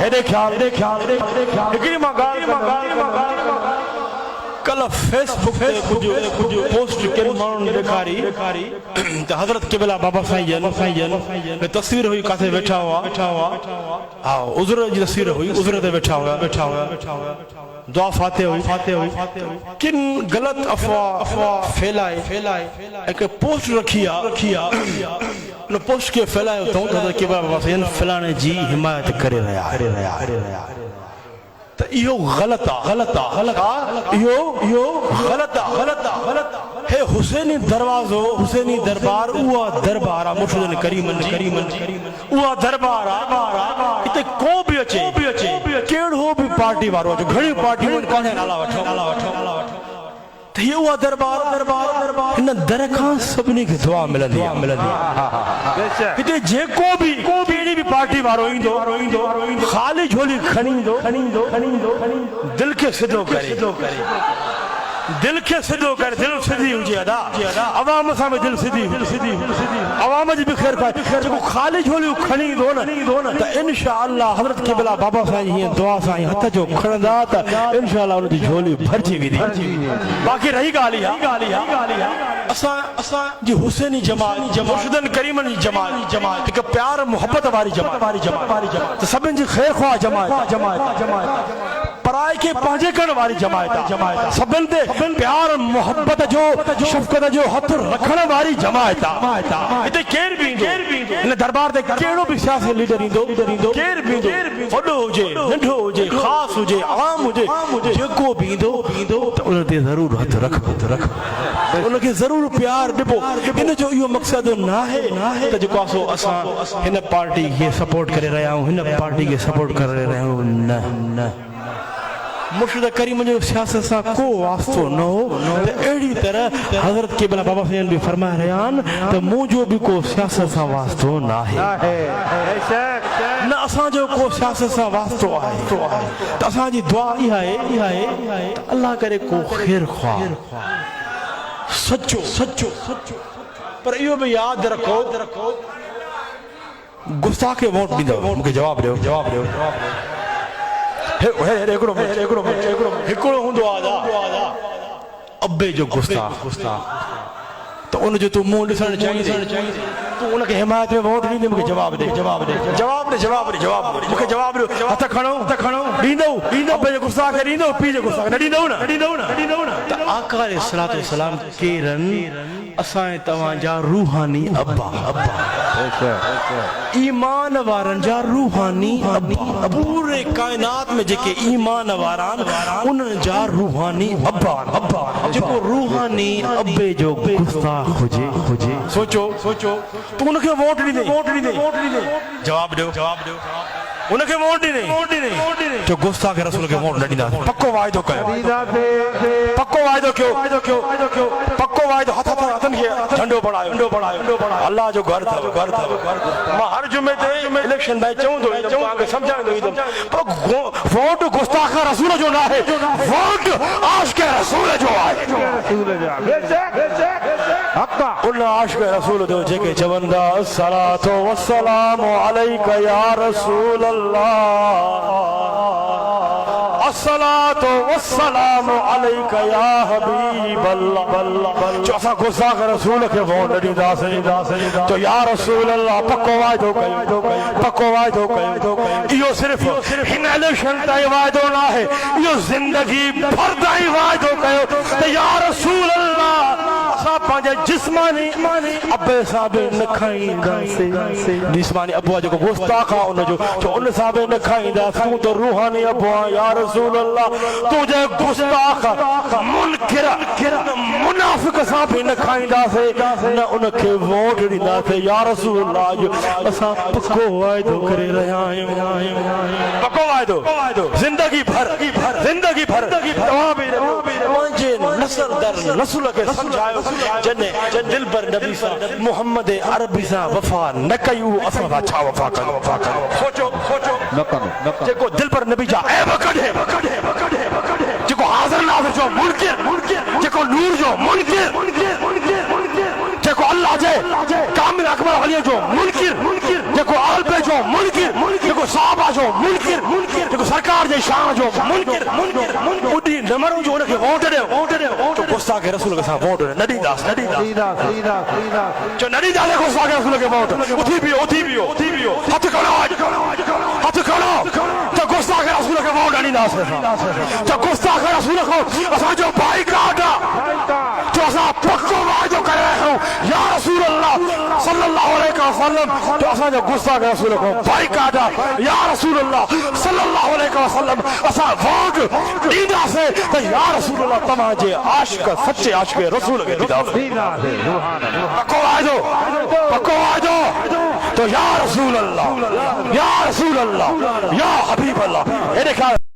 हेॾे ख्याल हिकिड़ी मां ॻाल्हि कल फेसबुक ते कुछ पोस्ट के माण्हुनि ॾेखारी त हज़रत क़िबला बाबा साईं तस्वीर हुई काथे वेठा हुआ हा उज़र जी तस्वीर हुई उज़र ते वेठा हुआ दुआ फाते हुई किन गलत अफ़वाह फैलाए एक पोस्ट रखी उन पोस्ट के फैलायो अथऊं त हज़रत क़िबला बाबा साईं फलाणे जी हिमायत करे रहिया त इहो ग़लत आहे इहो ग़लत आहे हे हुसैनी दरवाज़ो हुसैनी दरबार उहा दरबार आहे मुर्शिदन करीमन उहा दरबार आहे हिते को बि अचे कहिड़ो बि पार्टी वारो अचे घणी पार्टियूं कान्हे नाला वठो त हीअ उहा दरबार हिन दर खां सभिनी खे दुआ मिलंदी हिते जेको बि कहिड़ी बि पार्टी वारो ईंदो ख़ाली झोली खणी ईंदो दिलि खे सिधो करे दिल सिधी हुजे अदा अवाम सां बि दिलि सिधी अवाम जी बि ख़ैर पाए जेको ख़ाली झोलियूं खणी ईंदो न त इंशाअल्लाह हज़रत क़िबला बाबा साईं हीअं दुआ सां हथ जो खणंदा त इंशाअल्लाह उनजी झोली भरिजी वेंदी बाक़ी रही ॻाल्हि आहे असां जी हुसैनी जमात मुर्शिदन करीमन जी जमात हिकु प्यार मोहब्बत वारी जमात त सभिनि जी ख़ैर ख़्वाह जमात पराए खे पंहिंजे करण वारी जमात सभिनि ते प्यार मोहब्बत जो शफ़क़त जो हथ रखण वारी जमात आहे हिते केर बि इन दरबार ते कहिड़ो बि सियासी लीडर ईंदो केर बि वॾो हुजे नंढो हुजे ख़ासि हुजे आम हुजे जेको बि ईंदो त उन ते ज़रूरु हथ रख उनखे ज़रूरु प्यार ॾिबो हिन जो इहो मक़सदु न आहे त जेको आहे असां हिन पार्टी खे सपोर्ट करे रहिया आहियूं हिन पार्टी खे सपोर्ट करे रहिया आहियूं न मुर्शिद करीम जो सियासत सां को वास्तो न हो त अहिड़ी तरह हज़रत क़िबला बाबा साईं बि फरमाए रहिया आहिनि त मुंहिंजो बि को सियासत सां वास्तो न आहे न असांजो को सियासत सां वास्तो आहे त असांजी दुआ इहा आहे त अल्लाह करे को ख़ैर ख़्वाह सचो पर इहो बि यादि रखो गुस्ताखे वोट ॾींदव मूंखे जवाबु ॾियो हिकिड़ो हूंदो आहे अबे जो गुस्ताख त उनजो तूं मुंहुं ॾिसणु चाहींदे तूं उनखे हिमायत में वोट ॾींदे मूंखे जवाबु ॾे मूंखे जवाबु ॾियो हथ खणो ॾींदो अबे जो गुस्ताख ॾींदो पीउ जो गुस्ताख न ॾींदव न त आका अलैहिस्सलातु वस्सलाम केरनि असांजे तव्हांजा रूहानी अब्बा ईमान वारनि जा रूहानी अब्बा पूरे काइनात में जेके ईमान वारा आहिनि उन्हनि जा रूहानी अब्बा जेको रूहानी अब्बे जो गुस्ताख हुजे सोचो तू उनखे वोट ॾींदे जवाबु ॾियो उनखे वोट ॾींदे जो गुस्ताख रसूल खे वोट न ॾींदा पक्को वाइदो कयो पक्को वाइदो हथनि खे झंडो बढ़ायो अल्लाह जो घर अथव मां हर जुमे ते इलेक्शन में चवंदो सम्झाईंदो पर वोट गुस्ताख रसूल जो न आहे वोट आशिक़ रसूल जो आहे उन आशिक़ रसूल जो जेके चवंदा सलातो वस्सलामु अलैका या रसूल अस्सलातु वस्सलामु अलैका या हबीब अल्लाह जो असां गुस्ताख रसूल खे वोट ॾींदासीं तो या रसूल अल्लाह पक्को वाइदो कयो इहो सिर्फ़ु हिन इलेक्शन ताईं वाइदो न आहे इहो ज़िंदगी भर ताईं वाइदो कयो त या रसूल अल्लाह असां पंहिंजे जिस्मानी अबे सां बि न खाईंदासीं जिस्मानी अबो जेको गुस्ताख आहे उनजो जो उन सां बि न खाईंदासीं तूं त रूहानी अबो आहे या रसूल अल्लाह तुंहिंजे गुस्ताख मुनकिर मुनाफ़िक सां बि न खाईंदासीं न उनखे वोट ॾींदासीं या रसूल अल्लाह असां पक्को वाइदो करे रहिया आहियूं पक्को वाइदो ज़िंदगी भर तव्हां बि पंहिंजे नस्ल दर नस्ल खे सम्झायो जॾहिं दिल पर नबी सां मोहम्मद अरबी सां वफ़ा न कयूं असां सां छा वफ़ा कयूं सोचो जेको दिल पर नबी जा ऐब कढे जेको हाज़िर नाज़िर जो मुनकिर जेको नूर जो मुनकिर जेको अल्लाह जे कामिल अकबर वली जो मुनकिर जेको आल पे जो मुनकिर जेको साहबा जो मुनकिर सरकार जे शान जो मुनकिर उडी नमरो जो उनके वोट दे तो गुस्ताख रसूल के साथ वोट नदी दास जो नदी दास गुस्ताख रसूल के वोट उठी भी हाथ करो तो गुस्ताख रसूल के वोट नदी दास तो गुस्ताख रसूल को असा जो भाई काटा तो असा पक्को वादो कर रहे हो या रसूल अल्लाह सल्लल्लाहु अलैहि वसल्लम तो असा जो गुस्ताख रसूल को भाई काटा या रसूल अल्लाह सल्लल्लाहु अलैहि वसल्लम असा वोट दीदा से तो या रसूल अल्लाह तमाजे आशिक सच्चे आशिक रसूल के दीदा पक्को वादो तो या रसूल अल्लाह या हबीब अल्लाह ये देखा